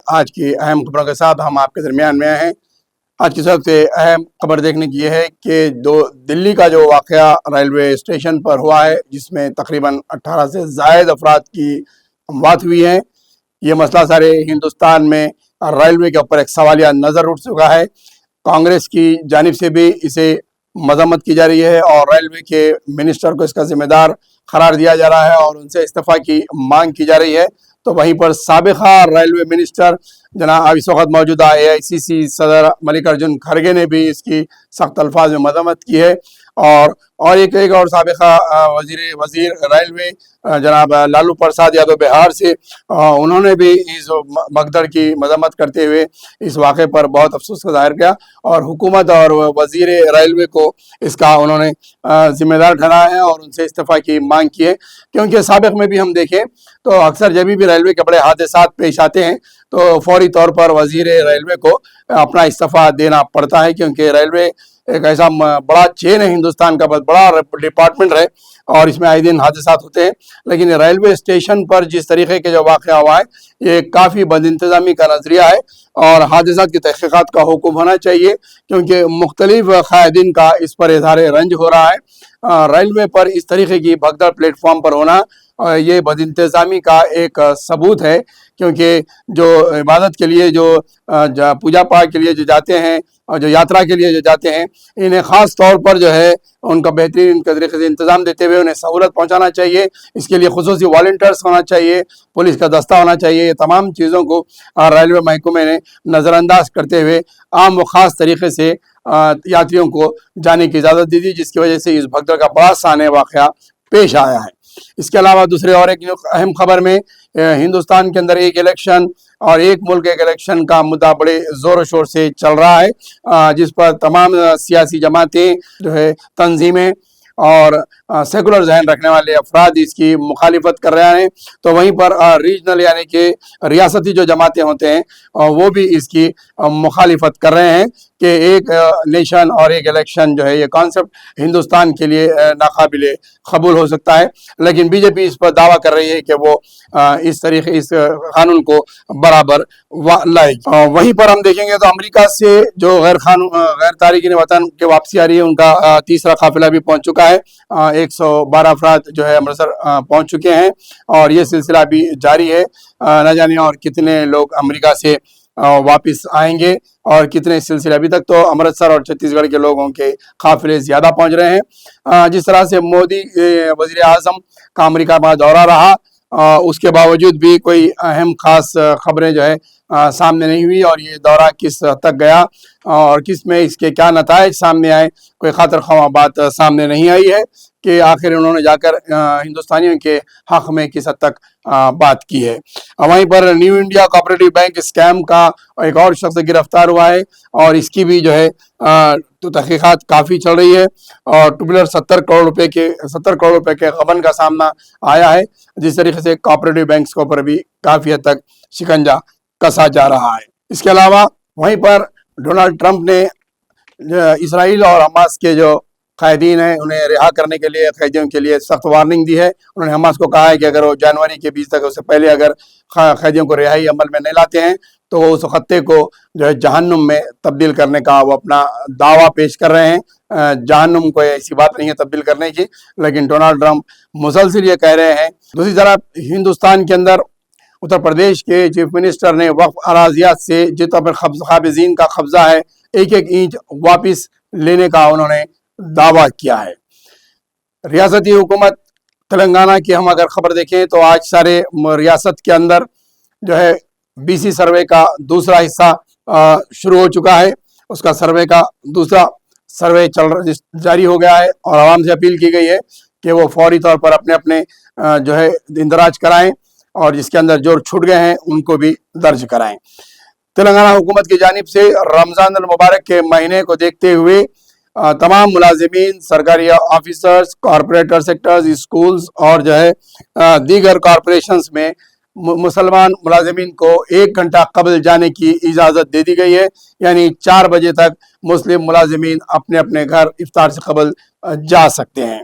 آج کی اہم خبروں کے ساتھ ہم آپ کے درمیان میں ہیں۔ آج کی سب سے اہم خبر دیکھنے کی یہ ہے کہ دلی کا جو واقعہ ریلوے اسٹیشن پر ہوا ہے، جس میں تقریباً 18 سے زائد افراد کی اموات ہوئی ہیں، یہ مسئلہ سارے ہندوستان میں ریلوے کے اوپر ایک سوالیہ نظر اٹھ چکا ہے۔ کانگریس کی جانب سے بھی اسے مذمت کی جا رہی ہے اور ریلوے کے منسٹر کو اس کا ذمہ دار قرار دیا جا رہا ہے اور ان سے استعفیٰ کی مانگ کی جا رہی ہے۔ تو وہیں پر سابقہ ریلوے منسٹر جناب اس وقت موجودہ AICC صدر ملک ارجن کھڑگے نے بھی اس کی سخت الفاظ میں مذمت کی ہے، اور ایک اور سابقہ وزیر ریلوے جناب لالو پرساد یادو بہار سے، انہوں نے بھی اس بھگدڑ کی مذمت کرتے ہوئے اس واقعے پر بہت افسوس کا ظاہر کیا اور حکومت اور وزیر ریلوے کو اس کا انہوں نے ذمہ دار ٹھہرایا ہے اور ان سے استعفیٰ کی مانگ کی ہے۔ کیونکہ سابق میں بھی ہم دیکھیں تو اکثر جب بھی ریلوے کے بڑے حادثات پیش آتے ہیں تو فوری طور پر وزیر ریلوے کو اپنا استعفیٰ دینا پڑتا ہے، کیونکہ ریلوے ایک ایسا بڑا چین ہے، ہندوستان کا بہت بڑا ڈپارٹمنٹ ہے اور اس میں آئے دن حادثات ہوتے ہیں۔ لیکن ریلوے اسٹیشن پر جس طریقے کے جو واقعہ ہوا ہے، یہ کافی بد انتظامی کا نظریہ ہے اور حادثات کی تحقیقات کا حکم ہونا چاہیے، کیونکہ مختلف قائدین کا اس پر اظہار رنج ہو رہا ہے۔ ریلوے پر اس طریقے کی بھگدڑ پلیٹ فارم پر ہونا یہ بد انتظامی کا ایک ثبوت ہے، کیونکہ جو عبادت کے لیے جو پوجا پاٹ کے لیے جو جاتے ہیں اور جو یاترا کے لیے جو جاتے ہیں، انہیں خاص طور پر جو ہے ان کا بہترین طریقے سے انتظام دیتے ہوئے انہیں سہولت پہنچانا چاہیے۔ اس کے لیے خصوصی والنٹرز ہونا چاہیے، پولیس کا دستہ ہونا چاہیے۔ یہ تمام چیزوں کو ریلوے محکمے نے نظر انداز کرتے ہوئے عام و خاص طریقے سے یاتریوں کو جانے کی اجازت دی تھی، جس کی وجہ سے اس بھگدڑ کا بڑا سانحہ واقعہ پیش آیا ہے۔ اس کے علاوہ دوسرے اور ایک اہم خبر میں ہندوستان کے اندر ایک الیکشن اور ایک ملک ایک الیکشن کا مدعا بڑے زور و شور سے چل رہا ہے، جس پر تمام سیاسی جماعتیں جو ہے، تنظیمیں اور سیکولر ذہن رکھنے والے افراد اس کی مخالفت کر رہے ہیں۔ تو وہیں پر ریجنل یعنی کہ ریاستی جو جماعتیں ہوتے ہیں وہ بھی اس کی مخالفت کر رہے ہیں کہ ایک نیشن اور ایک الیکشن جو ہے، یہ کانسیپٹ ہندوستان کے لیے ناقابل قبول ہو سکتا ہے۔ لیکن بی جے پی اس پر دعویٰ کر رہی ہے کہ وہ اس قانون کو برابر لائے گی۔ وہیں پر ہم دیکھیں گے تو امریکہ سے جو غیر تارکین وطن کے واپسی آ رہی ہے، ان کا تیسرا قافلہ بھی پہنچ چکا ہے۔ 112 افراد جو ہے امرتسر پہنچ چکے ہیں اور یہ سلسلہ بھی جاری ہے۔ نہ جانے اور کتنے لوگ امریکہ سے واپس آئیں گے اور کتنے سلسلے۔ ابھی تک تو امرتسر اور چھتیس گڑھ کے لوگوں کے قافلے زیادہ پہنچ رہے ہیں۔ جس طرح سے مودی وزیر اعظم کا امریکہ میں دورہ رہا، اس کے باوجود بھی کوئی اہم خاص خبریں جو ہے سامنے نہیں ہوئی، اور یہ دورہ کس حد تک گیا اور کس میں اس کے کیا نتائج سامنے آئے، کوئی خاطر خواہ بات سامنے نہیں آئی ہے کہ آخر انہوں نے جا کر ہندوستانیوں کے حق میں کس حد تک بات کی ہے۔ وہیں پر New India Cooperative Bank scheme کا ایک اور شخص گرفتار ہوا ہے اور اس کی بھی جو ہے تو تحقیقات کافی چل رہی ہے، اور ٹوٹل 70 کروڑ روپے کے غبن کا سامنا آیا ہے، جس طریقے سے کوآپریٹو بینکس کے اوپر بھی کافی حد تک شکنجہ کسا جا رہا ہے۔ اس کے علاوہ وہیں پر ڈونلڈ ٹرمپ نے اسرائیل اور حماس کے جو قائدین ہیں انہیں رہا کرنے کے لیے، قیدیوں کے لیے سخت وارننگ دی ہے۔ انہوں نے حماس کو کہا ہے کہ اگر وہ جنوری کے 20 تک، اس سے پہلے اگر قیدیوں کو رہائی عمل میں نہیں لاتے ہیں تو وہ اس خطے کو جو ہے جہنم میں تبدیل کرنے کا وہ اپنا دعویٰ پیش کر رہے ہیں۔ جہنم کوئی ایسی بات نہیں ہے تبدیل کرنے کی، لیکن ڈونلڈ ٹرمپ مسلسل یہ کہہ رہے ہیں۔ دوسری طرف ہندوستان کے اندر اتر پردیش کے چیف منسٹر نے وقف اراضیات سے جتنا پر قابضین کا قبضہ ہے، ایک اینچ واپس لینے کا انہوں نے دعویٰ کیا ہے۔ ریاستی حکومت تلنگانہ کی ہم اگر خبر دیکھیں تو آج سارے ریاست کے اندر جو ہے BC سروے کا دوسرا حصہ شروع ہو چکا ہے۔ اس کا سروے کا دوسرا سروے جاری ہو گیا ہے اور عوام سے اپیل کی گئی ہے کہ وہ فوری طور پر اپنے جو ہے اندراج کرائیں اور جس کے اندر جو چھوٹ گئے ہیں ان کو بھی درج کرائیں۔ تلنگانہ حکومت کی جانب سے رمضان المبارک کے مہینے کو دیکھتے ہوئے تمام ملازمین، سرکاری آفیسرز، کارپوریٹر سیکٹرز، اسکولز اور جو ہے دیگر کارپوریشنز میں مسلمان ملازمین کو 1 گھنٹہ قبل جانے کی اجازت دے دی گئی ہے، یعنی 4 بجے تک مسلم ملازمین اپنے گھر افطار سے قبل جا سکتے ہیں۔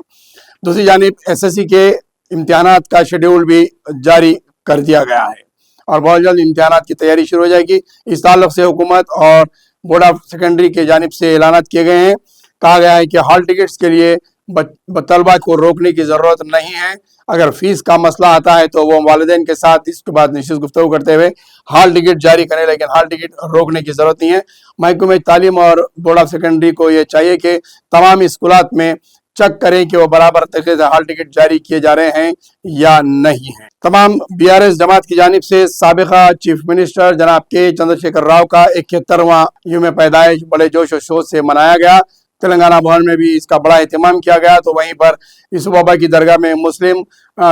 دوسری جانب SSC کے امتحانات کا شیڈول بھی جاری کر دیا گیا ہے اور بہت جلد امتحانات کی تیاری شروع ہو جائے گی۔ اس تعلق سے حکومت اور بورڈ آف سیکنڈری کی جانب سے اعلانات کیے گئے ہیں۔ کہا گیا ہے کہ ہال ٹکٹس کے لیے طلبہ کو روکنے کی ضرورت نہیں ہے۔ اگر فیس کا مسئلہ آتا ہے تو وہ والدین کے ساتھ اس کے بعد نشست گفتگو کرتے ہوئے ہال ٹکٹ جاری کریں، لیکن ہال ٹکٹ روکنے کی ضرورت نہیں ہے۔ محکمہ تعلیم اور بورڈ آف سیکنڈری کو یہ چاہیے کہ تمام اسکولات میں چیک کریں کہ وہ برابر طریقے سے ہال ٹکٹ جاری کیے جا رہے ہیں یا نہیں ہیں۔ تمام BRS جماعت کی جانب سے سابقہ چیف منسٹر جناب کے چندر شیکھر راؤ کا 71واں یوم پیدائش بڑے جوش و شور سے منایا گیا۔ تلنگانہ بھون میں بھی اس کا بڑا اہتمام کیا گیا، تو وہیں پر یوسف بابا کی درگاہ میں مسلم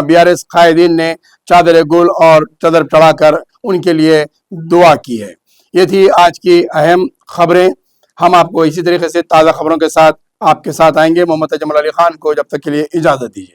BRS قائدین نے چادر گل اور چادر چڑھا کر ان کے لیے دعا کی ہے۔ یہ تھی آج کی اہم خبریں۔ ہم آپ کو اسی طریقے سے تازہ خبروں کے ساتھ آپ کے ساتھ آئیں گے۔ محمد تجمل علی خان کو جب تک کے لیے اجازت دیجیے۔